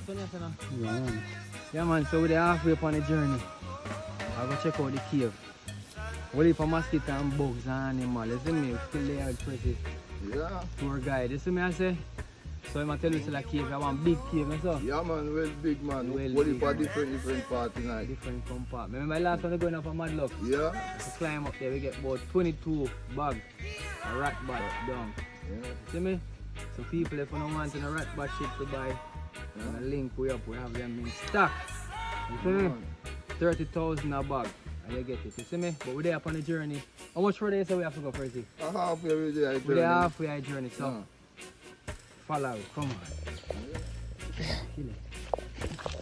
Yeah, man. Yeah, man, so we're halfway upon the journey. I go check out the cave. What if a mosquito and bugs and animals? You see me? Still there with Prezi. Yeah. Tour guide. You see me I say? So I'm tell you to the cave, I want big cave, you know? Yeah, man, well big, man. Well What big, if a man. different part tonight? Different compartment. Remember last time we going up a mad luck? Yeah. To climb up there, we get about 22 bags. A rat bat down. Yeah. See me? So people, if you don't want a rat bat shit to buy, a link we up, we have them in stock. You see me? 30,000 a bag. And you get it. You see me? But we're there upon the journey. How much further is it we have to go, Prezi? Halfway with the We're there halfway our journey, so Yeah. follow, come on. Kill it.